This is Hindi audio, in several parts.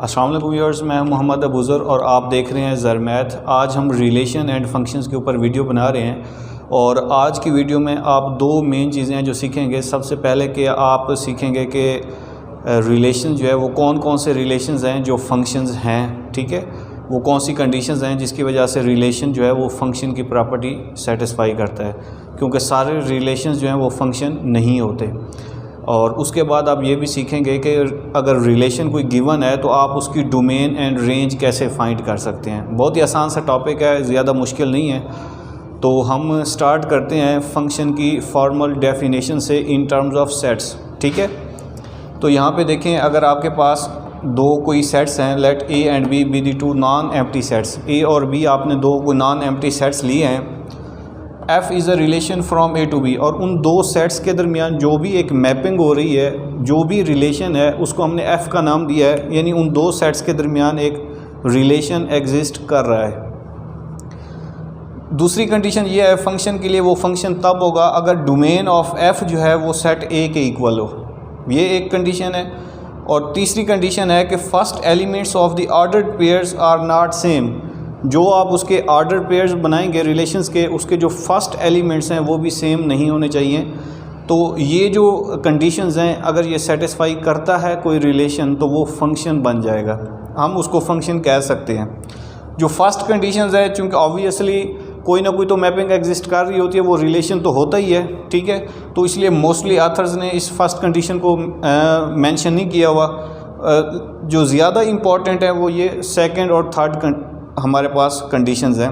अस्सलाम वालेकुम व्यूअर्स, मैं मोहम्मद अबूज़र और आप देख रहे हैं ज़र मैथ। आज हम रिलेशन एंड फंक्शंस के ऊपर वीडियो बना रहे हैं और आज की वीडियो में आप दो मेन चीज़ें हैं जो सीखेंगे। सबसे पहले कि आप सीखेंगे कि रिलेशन जो है वो कौन कौन से रिलेशंस हैं जो फंक्शंस हैं, ठीक है। वो कौन सी कंडीशंस हैं जिसकी वजह से रिलेशन जो है वो फंक्शन की प्रॉपर्टी सेटिस्फाई करता है, क्योंकि सारे रिलेशंस जो हैं वो फंक्शन नहीं होते। और उसके बाद आप ये भी सीखेंगे कि अगर रिलेशन कोई गिवन है तो आप उसकी डोमेन एंड रेंज कैसे फाइंड कर सकते हैं। बहुत ही आसान सा टॉपिक है, ज़्यादा मुश्किल नहीं है। तो हम स्टार्ट करते हैं फंक्शन की फॉर्मल डेफिनेशन से इन टर्म्स ऑफ सेट्स, ठीक है। तो यहाँ पे देखें, अगर आपके पास दो कोई सेट्स हैं, let A and B be the two non empty sets. A और बी आपने दो कोई नॉन एम्प्टी सेट्स लिए हैं। F is a relation from A to B, और उन दो सेट्स के दरमियान जो भी एक मैपिंग हो रही है, जो भी रिलेशन है, उसको हमने F का नाम दिया है। यानी उन दो सेट्स के दरमियान एक रिलेशन एग्जिस्ट कर रहा है। दूसरी कंडीशन ये है फंक्शन के लिए, वो फंक्शन तब होगा अगर डोमेन ऑफ F जो है वो सेट A के इक्वल हो। ये एक कंडीशन है। और तीसरी कंडीशन है कि first elements of the ordered pairs are not same. जो आप उसके ऑर्डर पेयर्स बनाएंगे रिलेशंस के, उसके जो फर्स्ट एलिमेंट्स हैं वो भी सेम नहीं होने चाहिए। तो ये जो कंडीशंस हैं, अगर ये सेटिस्फाई करता है कोई रिलेशन तो वो फंक्शन बन जाएगा, हम उसको फंक्शन कह सकते हैं। जो फर्स्ट कंडीशंस है, चूँकि ऑब्वियसली कोई ना कोई तो मैपिंग एग्जिस्ट कर रही होती है, वो रिलेशन तो होता ही है, ठीक है। तो इसलिए मोस्टली ऑथर्स ने इस फर्स्ट कंडीशन को मेंशन नहीं किया हुआ। जो ज़्यादा इम्पॉर्टेंट है वो ये सेकंड और थर्ड हमारे पास कंडीशंस हैं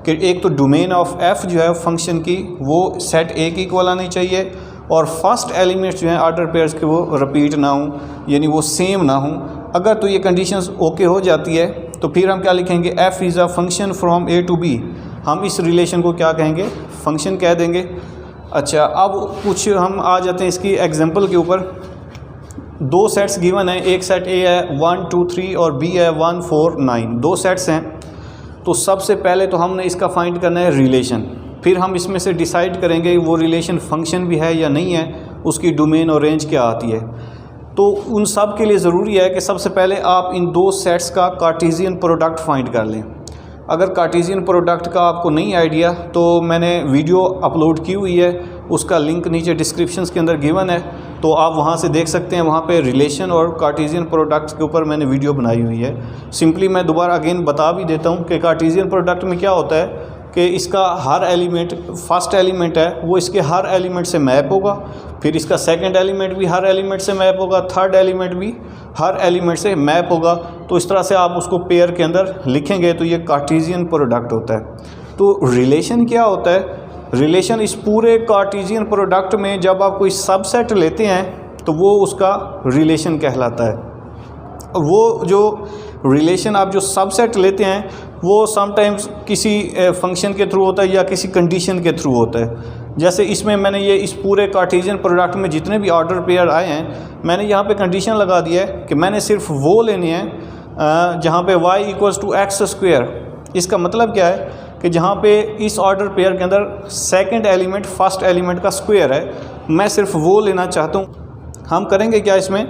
कि एक तो डोमेन ऑफ F जो है फंक्शन की वो सेट A की इक्वल आनी चाहिए, और फर्स्ट एलिमेंट्स जो हैं ऑर्डर पेयर्स के वो रिपीट ना हों, यानी वो सेम ना हों। अगर तो ये कंडीशंस ओके हो जाती है तो फिर हम क्या लिखेंगे, F is a function from A to B। हम इस रिलेशन को क्या कहेंगे, फंक्शन कह देंगे। अच्छा, अब कुछ हम आ जाते हैं इसकी एग्जाम्पल के ऊपर। दो सेट्स गिवन हैं, एक सेट A है 1 2 3 और B है 1 4 9। दो सेट्स हैं। तो सबसे पहले तो हमने इसका फाइंड करना है रिलेशन, फिर हम इसमें से डिसाइड करेंगे वो रिलेशन फंक्शन भी है या नहीं है, उसकी डोमेन और रेंज क्या आती है। तो उन सब के लिए ज़रूरी है कि सबसे पहले आप इन दो सेट्स का कार्टेशियन प्रोडक्ट फाइंड कर लें। अगर कार्टेशियन प्रोडक्ट का आपको नहीं आइडिया तो मैंने वीडियो अपलोड की हुई है, उसका लिंक नीचे डिस्क्रिप्शन के अंदर गिवन है, तो आप वहाँ से देख सकते हैं। वहाँ पे रिलेशन और कार्टेशियन प्रोडक्ट्स के ऊपर मैंने वीडियो बनाई हुई है। सिंपली मैं दोबारा अगेन बता भी देता हूँ कि कार्टेशियन प्रोडक्ट में क्या होता है कि इसका हर एलिमेंट, फर्स्ट एलिमेंट है वो इसके हर एलिमेंट से मैप होगा, फिर इसका सेकंड एलिमेंट भी हर एलिमेंट से मैप होगा, थर्ड एलिमेंट भी हर एलिमेंट से मैप होगा। तो इस तरह से आप उसको पेयर के अंदर लिखेंगे तो ये कार्टेशियन प्रोडक्ट होता है। तो रिलेशन क्या होता है, रिलेशन इस पूरे कार्टेशियन प्रोडक्ट में जब आप कोई सबसेट लेते हैं तो वो उसका रिलेशन कहलाता है। वो जो रिलेशन आप जो सबसेट लेते हैं वो समटाइम्स किसी फंक्शन के थ्रू होता है या किसी कंडीशन के थ्रू होता है। जैसे इसमें मैंने ये इस पूरे कार्टेशियन प्रोडक्ट में जितने भी ऑर्डर पेयर आए हैं, मैंने यहाँ पे कंडीशन लगा दिया है कि मैंने सिर्फ वो लेने हैं जहाँ पे y equals to x square. इसका मतलब क्या है कि जहाँ पे इस ऑर्डर पेयर के अंदर सेकंड एलिमेंट फर्स्ट एलिमेंट का स्क्वायर है, मैं सिर्फ वो लेना चाहता हूँ। हम करेंगे क्या, इसमें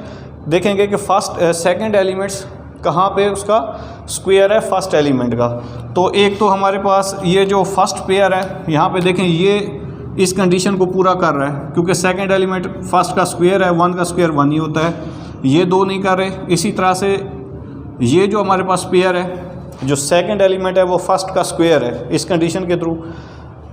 देखेंगे कि सेकंड एलिमेंट्स कहाँ पे उसका स्क्वायर है फर्स्ट एलिमेंट का। तो एक तो हमारे पास ये जो फर्स्ट पेयर है, यहाँ पे देखें ये इस कंडीशन को पूरा कर रहा है, क्योंकि सेकंड एलिमेंट फर्स्ट का स्क्वायर है, 1 का स्क्वायर 1 ही होता है। ये दो नहीं कर रहे। इसी तरह से ये जो हमारे पास पेयर है, जो सेकंड एलिमेंट है वो फर्स्ट का स्क्वायर है इस कंडीशन के थ्रू,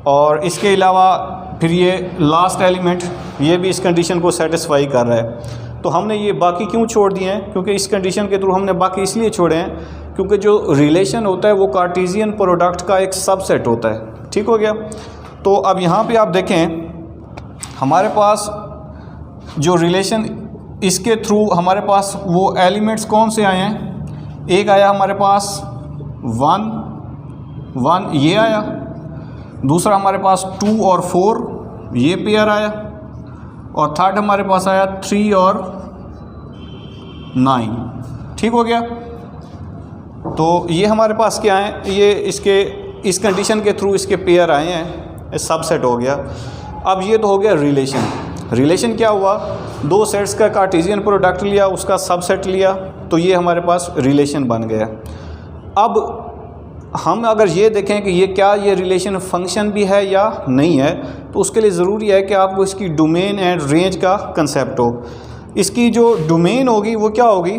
और इसके अलावा फिर ये लास्ट एलिमेंट ये भी इस कंडीशन को सेटिस्फाई कर रहा है। तो हमने ये बाकी क्यों छोड़ दिए हैं, क्योंकि इस कंडीशन के थ्रू हमने बाकी इसलिए छोड़े हैं क्योंकि जो रिलेशन होता है वो कार्टेशियन प्रोडक्ट का एक सबसेट होता है। ठीक हो गया। तो अब यहाँ पे आप देखें, हमारे पास जो रिलेशन, इसके थ्रू हमारे पास वो एलिमेंट्स कौन से आए हैं। एक आया हमारे पास 1 ये आया, दूसरा हमारे पास 2 और 4 ये पेयर आया, और थर्ड हमारे पास आया 3 और 9। ठीक हो गया। तो ये हमारे पास क्या है, ये इसके इस कंडीशन के थ्रू इसके पेयर आए हैं, सबसेट हो गया। अब ये तो हो गया रिलेशन। रिलेशन क्या हुआ, दो सेट्स का कार्टेशियन प्रोडक्ट लिया, उसका सबसेट लिया, तो ये हमारे पास रिलेशन बन गया। अब हम अगर ये देखें कि ये रिलेशन फंक्शन भी है या नहीं है, तो उसके लिए ज़रूरी है कि आपको इसकी डोमेन एंड रेंज का कंसेप्ट हो। इसकी जो डोमेन होगी वो क्या होगी,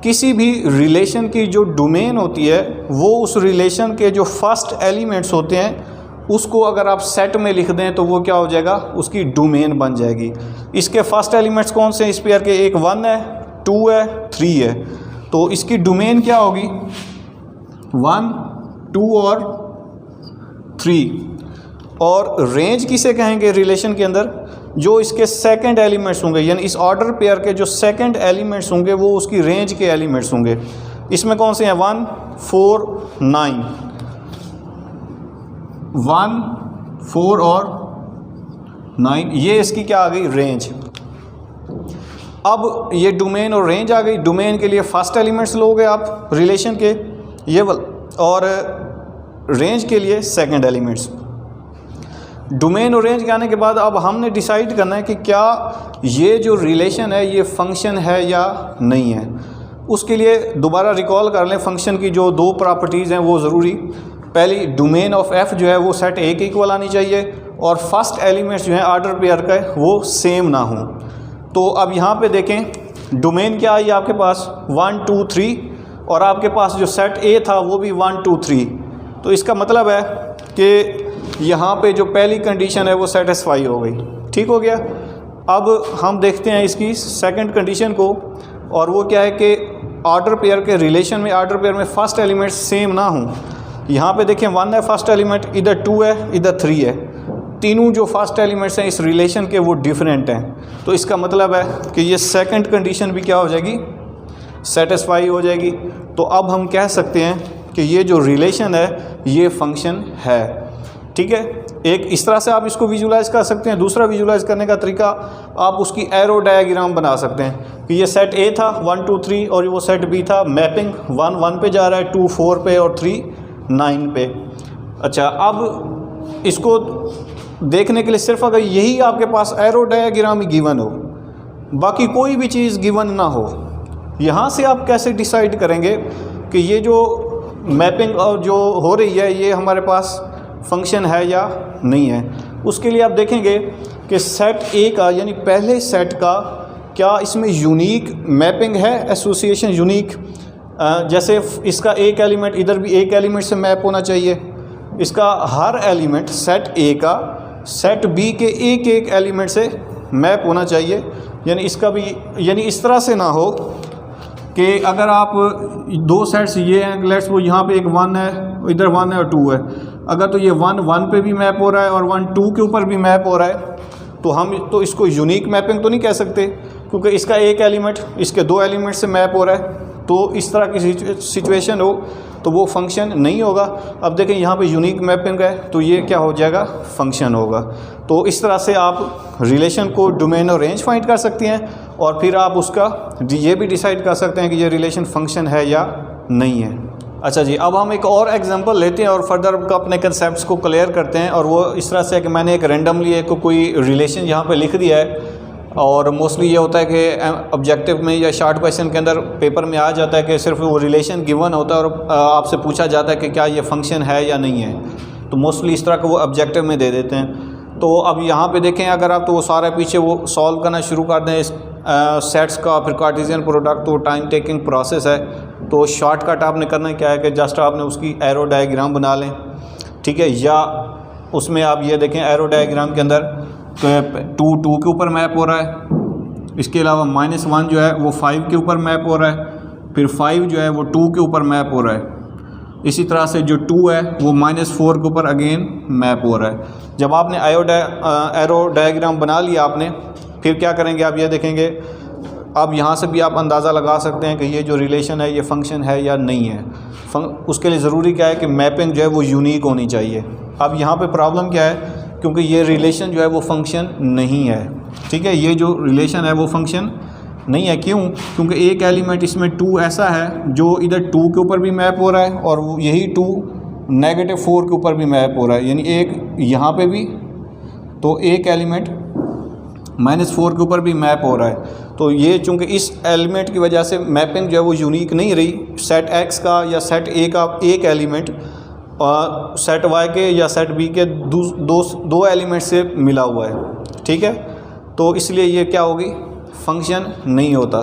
किसी भी रिलेशन की जो डोमेन होती है वो उस रिलेशन के जो फर्स्ट एलिमेंट्स होते हैं उसको अगर आप सेट में लिख दें तो वो क्या हो जाएगा, उसकी डोमेन बन जाएगी। इसके फर्स्ट एलिमेंट्स कौन से हैं इस पेयर के, एक 1 है, 2 है, 3 है, तो इसकी डोमेन क्या होगी 1, 2 और 3। और रेंज किसे कहेंगे रिलेशन के अंदर, जो इसके सेकंड एलिमेंट्स होंगे, यानी इस ऑर्डर पेयर के जो सेकंड एलिमेंट्स होंगे वो उसकी रेंज के एलिमेंट्स होंगे। इसमें कौन से हैं 1, 4, 9, 1, 4 और 9, ये इसकी क्या आ गई रेंज। अब ये डोमेन और रेंज आ गई। डोमेन के लिए फर्स्ट एलिमेंट्स लोगे आप रिलेशन के ये और रेंज के लिए सेकंड एलिमेंट्स। डोमेन और रेंज के आने के बाद अब हमने डिसाइड करना है कि क्या ये जो रिलेशन है ये फंक्शन है या नहीं है। उसके लिए दोबारा रिकॉल कर लें फंक्शन की जो 2 प्रॉपर्टीज़ हैं वो ज़रूरी। पहली, डोमेन ऑफ एफ जो है वो सेट ए के इक्वल आनी चाहिए और फर्स्ट एलिमेंट्स जो हैं ऑर्डर पेयर का वो सेम ना हो। तो अब यहाँ पे देखें डोमेन क्या आई आपके पास 1, 2, 3 और आपके पास जो सेट ए था वो भी 1, 2, 3। तो इसका मतलब है कि यहाँ पे जो पहली कंडीशन है वो सेटिस्फाई हो गई, ठीक हो गया। अब हम देखते हैं इसकी सेकंड कंडीशन को, और वो क्या है कि ऑर्डर पेयर के रिलेशन में ऑर्डर पेयर में फर्स्ट एलिमेंट सेम ना हों। यहाँ पे देखें 1 है फर्स्ट एलिमेंट, इधर 2 है, इधर 3 है, तीनों जो फर्स्ट एलिमेंट्स हैं इस रिलेशन के वो डिफरेंट हैं। तो इसका मतलब है कि ये सेकंड कंडीशन भी क्या हो जाएगी, सेटिस्फाई हो जाएगी। तो अब हम कह सकते हैं कि ये जो रिलेशन है ये फंक्शन है, ठीक है। एक इस तरह से आप इसको विजुलाइज कर सकते हैं। दूसरा विजुलाइज करने का तरीका, आप उसकी एरो डायग्राम बना सकते हैं कि ये सेट ए था 1, 2, 3 और वो सेट बी था, मैपिंग 1, 1 पे जा रहा है, 2, 4 पे और 3, 9 पे। अच्छा, अब इसको देखने के लिए सिर्फ अगर यही आपके पास एरो डायग्राम ही गिवन हो, बाकी कोई भी चीज़ गिवन ना हो, यहाँ से आप कैसे डिसाइड करेंगे कि ये जो मैपिंग और जो हो रही है ये हमारे पास फंक्शन है या नहीं है। उसके लिए आप देखेंगे कि सेट ए का यानी पहले सेट का क्या इसमें यूनिक मैपिंग है, एसोसिएशन यूनिक, जैसे इसका एक एलिमेंट इधर भी एक एलिमेंट से मैप होना चाहिए, इसका हर एलिमेंट सेट ए का सेट बी के एक एक एलिमेंट से मैप होना चाहिए। यानी इसका भी, यानी इस तरह से ना हो कि अगर आप 2 सेट्स ये हैं, लेट्स वो यहाँ पे एक 1 है, इधर 1 है और 2 है, अगर तो ये 1, 1 पे भी मैप हो रहा है और 1, 2 के ऊपर भी मैप हो रहा है, तो हम तो इसको यूनिक मैपिंग तो नहीं कह सकते, क्योंकि इसका एक एलिमेंट इसके 2 एलिमेंट से मैप हो रहा है। तो इस तरह की सिचुएशन हो तो वो फंक्शन नहीं होगा। अब देखें यहाँ पे यूनिक मैपिंग है तो ये क्या हो जाएगा, फंक्शन होगा। तो इस तरह से आप रिलेशन को डोमेन और रेंज फाइंड कर सकते हैं और फिर आप उसका ये भी डिसाइड कर सकते हैं कि ये रिलेशन फंक्शन है या नहीं है। अच्छा जी, अब हम एक और एग्जांपल लेते हैं और फर्दर अपने कंसेप्ट्स को क्लियर करते हैं। और वो इस तरह से है कि मैंने एक रेंडमली एक कोई रिलेशन यहाँ पे लिख दिया है, और मोस्टली ये होता है कि ऑब्जेक्टिव में या शॉर्ट क्वेश्चन के अंदर पेपर में आ जाता है कि सिर्फ वो रिलेशन गिवन होता है और आपसे पूछा जाता है कि क्या ये फंक्शन है या नहीं है। तो मोस्टली इस तरह का वो ऑब्जेक्टिव में दे देते हैं। तो अब यहाँ पे देखें, अगर आप तो वो सारा पीछे वो सॉल्व करना शुरू कर दें इस सेट्स का, फिर कार्टेशियन प्रोडक्ट, तो टाइम टेकिंग प्रोसेस है। तो शॉर्टकट आपने करना क्या है कि जस्ट आपने उसकी एरो डायग्राम बना लें, ठीक है। या उसमें आप ये देखें एरो डायग्राम के अंदर 2 के ऊपर मैप हो रहा है, इसके अलावा -1 जो है वो 5 के ऊपर मैप हो रहा है, फिर 5 जो है वो 2 के ऊपर मैप हो रहा है। इसी तरह से जो 2 है वो -4 के ऊपर अगेन मैप हो रहा है। जब आपने एरो डायग्राम बना लिया आपने, फिर क्या करेंगे आप ये देखेंगे। अब यहाँ से भी आप अंदाज़ा लगा सकते हैं कि ये जो रिलेशन है ये फंक्शन है या नहीं है। उसके लिए ज़रूरी क्या है कि मैपिंग जो है वो यूनिक होनी चाहिए। अब यहाँ पे प्रॉब्लम क्या है, क्योंकि ये रिलेशन जो है वो फंक्शन नहीं है, ठीक है। ये जो रिलेशन है वो फंक्शन नहीं है। क्यों? क्योंकि एक एलिमेंट इसमें 2 ऐसा है जो इधर 2 के ऊपर भी मैप हो रहा है और यही 2 -4 के ऊपर भी मैप हो रहा है, यानी एक यहाँ पे भी, तो एक एलिमेंट -4 के ऊपर भी मैप हो रहा है। तो ये चूँकि इस एलिमेंट की वजह से मैपिंग जो है वो यूनिक नहीं रही, सेट एक्स का या सेट ए का एक एलिमेंट सेट वाई के या सेट बी के दो एलिमेंट से मिला हुआ है, ठीक है। तो इसलिए ये क्या होगी, फंक्शन नहीं होता।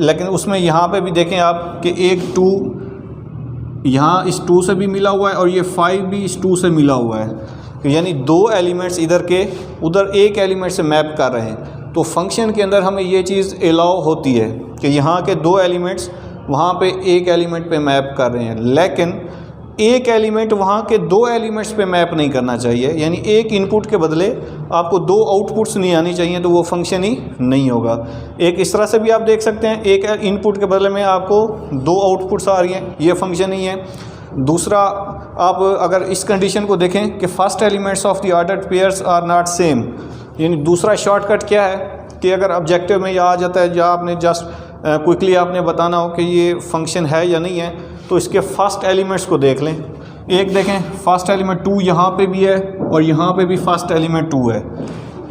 लेकिन उसमें यहाँ पे भी देखें आप कि एक 2 यहाँ इस 2 से भी मिला हुआ है और ये 5 भी इस 2 से मिला हुआ है, यानी दो एलिमेंट्स इधर के उधर एक एलिमेंट से मैप कर रहे हैं। तो फंक्शन के अंदर हमें ये चीज़ अलाउ होती है कि यहाँ के दो एलिमेंट्स वहाँ पे एक एलिमेंट पे मैप कर रहे हैं, लेकिन एक एलिमेंट वहाँ के दो एलिमेंट्स पे मैप नहीं करना चाहिए, यानी एक इनपुट के बदले आपको दो आउटपुट्स नहीं आनी चाहिए, तो वो फंक्शन ही नहीं होगा। एक इस तरह से भी आप देख सकते हैं, एक इनपुट के बदले में आपको दो आउटपुट्स आ रही हैं, ये फंक्शन ही है। दूसरा, आप अगर इस कंडीशन को देखें कि first elements of the ordered pairs are not same, यानी दूसरा शॉर्टकट क्या है कि अगर ऑब्जेक्टिव में यह आ जाता है या आपने जस्ट क्विकली आपने बताना हो कि ये फंक्शन है या नहीं है, तो इसके फर्स्ट एलिमेंट्स को देख लें। एक देखें, फर्स्ट एलिमेंट 2 यहाँ पे भी है और यहाँ पे भी फर्स्ट एलिमेंट 2 है।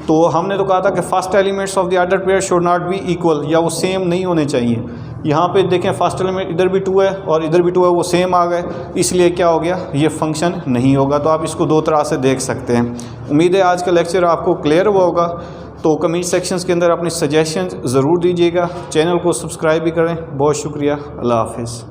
तो हमने तो कहा था कि first elements of the ordered pair should not be equal, या वो सेम नहीं होने चाहिए। यहाँ पे देखें फर्स्ट एलिमेंट इधर भी 2 है और इधर भी 2 है, वो सेम आ गए, इसलिए क्या हो गया, ये फंक्शन नहीं होगा। तो आप इसको दो तरह से देख सकते हैं। उम्मीद है आज का लेक्चर आपको क्लियर हुआ होगा। तो कमेंट सेक्शंस के अंदर अपनी सजेशन ज़रूर दीजिएगा, चैनल को सब्सक्राइब भी करें। बहुत शुक्रिया, अल्लाह हाफिज़।